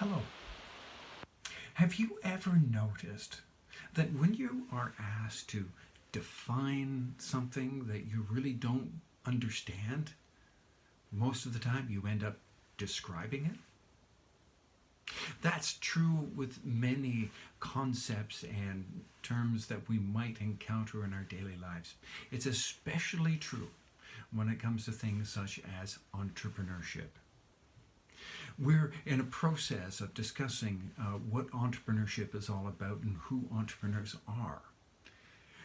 Hello. Have you ever noticed that when you are asked to define something that you really don't understand, most of the time you end up describing it? That's true with many concepts and terms that we might encounter in our daily lives. It's especially true when it comes to things such as entrepreneurship. We're in a process of discussing what entrepreneurship is all about and who entrepreneurs are.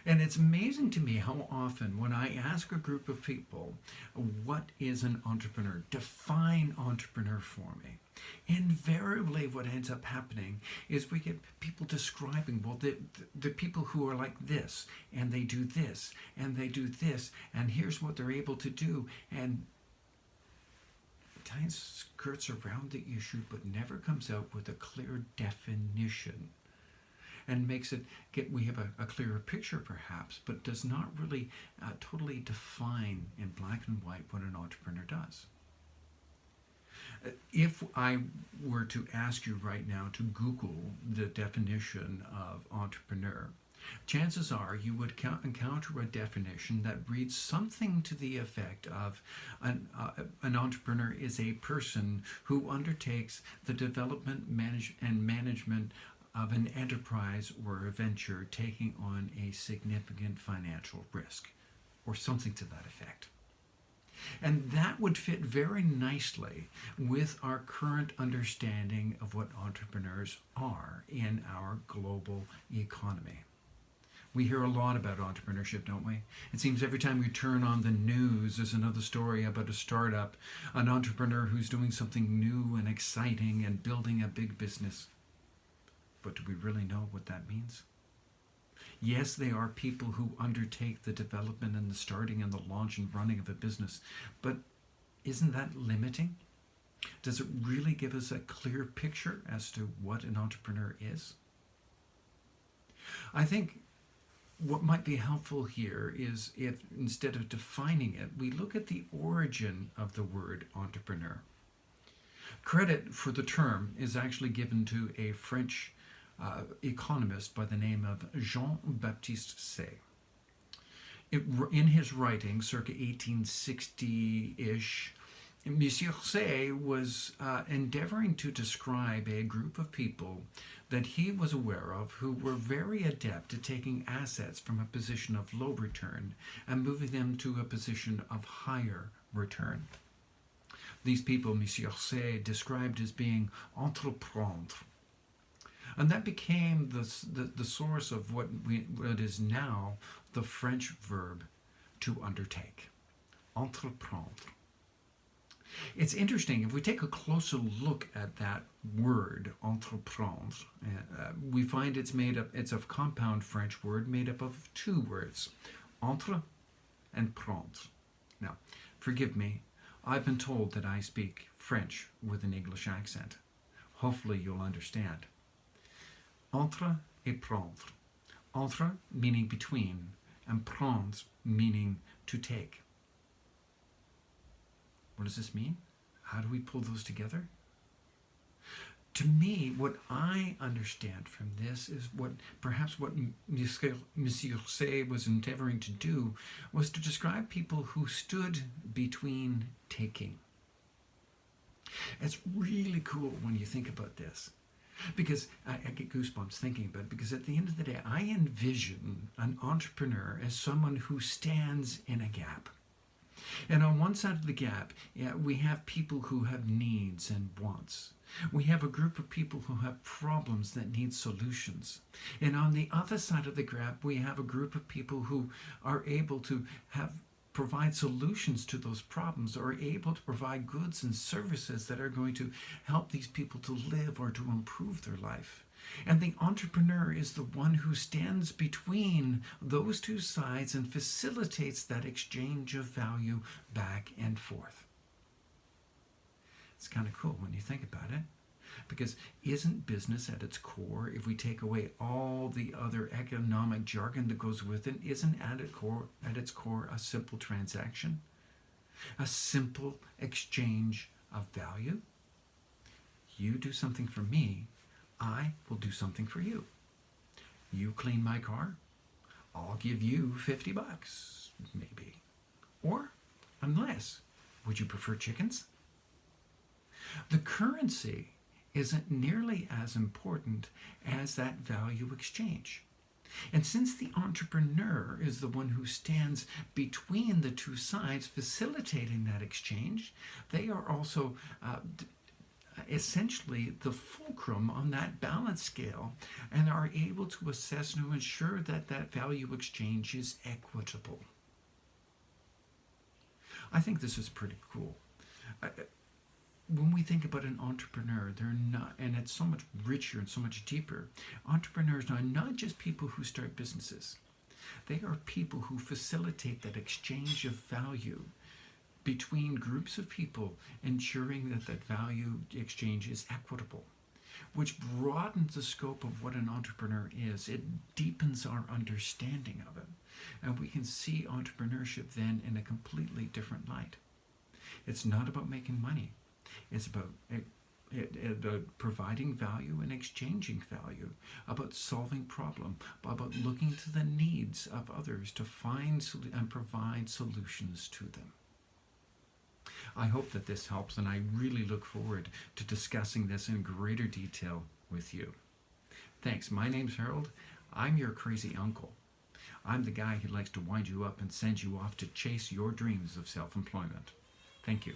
And it's amazing to me how often, when I ask a group of people, what is an entrepreneur? Define entrepreneur for me. Invariably, what ends up happening is we get people describing, well, the people who are like this, and they do this, and they do this, and here's what they're able to do. And tight skirts around the issue but never comes out with a clear definition and makes it we have a clearer picture perhaps, but does not really totally define in black and white what an entrepreneur does. If I were to ask you right now to Google the definition of entrepreneur, chances are you would encounter a definition that reads something to the effect of an entrepreneur is a person who undertakes the development and management of an enterprise or a venture taking on a significant financial risk, or something to that effect. And that would fit very nicely with our current understanding of what entrepreneurs are in our global economy. We hear a lot about entrepreneurship, don't we? It seems every time we turn on the news, there's another story about a startup, an entrepreneur who's doing something new and exciting and building a big business. But do we really know what that means? Yes, they are people who undertake the development and the starting and the launch and running of a business, but isn't that limiting? Does it really give us a clear picture as to what an entrepreneur is? I think what might be helpful here is if instead of defining it, we look at the origin of the word entrepreneur. Credit for the term is actually given to a French economist by the name of Jean-Baptiste Say. In his writing, circa 1860-ish, Monsieur Say was endeavoring to describe a group of people that he was aware of who were very adept at taking assets from a position of low return and moving them to a position of higher return. These people, Monsieur Say described as being entreprendre. And that became the source of what is now the French verb to undertake, entreprendre. It's interesting, if we take a closer look at that word, entreprendre, we find it's a compound French word made up of two words, entre and prendre. Now, forgive me, I've been told that I speak French with an English accent. Hopefully you'll understand. Entre et prendre. Entre meaning between, and prendre meaning to take. What does this mean? How do we pull those together? To me, what I understand from this is what Monsieur Say was endeavoring to do was to describe people who stood between taking. It's really cool when you think about this. Because I get goosebumps thinking about it, because at the end of the day, I envision an entrepreneur as someone who stands in a gap. And on one side of the gap, we have people who have needs and wants. We have a group of people who have problems that need solutions. And on the other side of the gap, we have a group of people who are able to provide solutions to those problems, or are able to provide goods and services that are going to help these people to live or to improve their life. And the entrepreneur is the one who stands between those two sides and facilitates that exchange of value back and forth. It's kind of cool when you think about it. Because isn't business at its core, if we take away all the other economic jargon that goes with it, isn't at its core a simple transaction? A simple exchange of value? you do something for me, I will do something for you. You clean my car, I'll give you $50, maybe. Or unless, would you prefer chickens? The currency isn't nearly as important as that value exchange. And since the entrepreneur is the one who stands between the two sides facilitating that exchange, they are also essentially the fulcrum on that balance scale and are able to assess and to ensure that that value exchange is equitable. I think this is pretty cool. When we think about an entrepreneur, they're not, and it's so much richer and so much deeper. Entrepreneurs are not just people who start businesses. They are people who facilitate that exchange of value between groups of people, ensuring that that value exchange is equitable, which broadens the scope of what an entrepreneur is. It deepens our understanding of it. And we can see entrepreneurship then in a completely different light. It's not about making money. It's about providing value and exchanging value, about solving problems, about looking to the needs of others to find and provide solutions to them. I hope that this helps, and I really look forward to discussing this in greater detail with you. Thanks. My name's Harold. I'm your crazy uncle. I'm the guy who likes to wind you up and send you off to chase your dreams of self-employment. Thank you.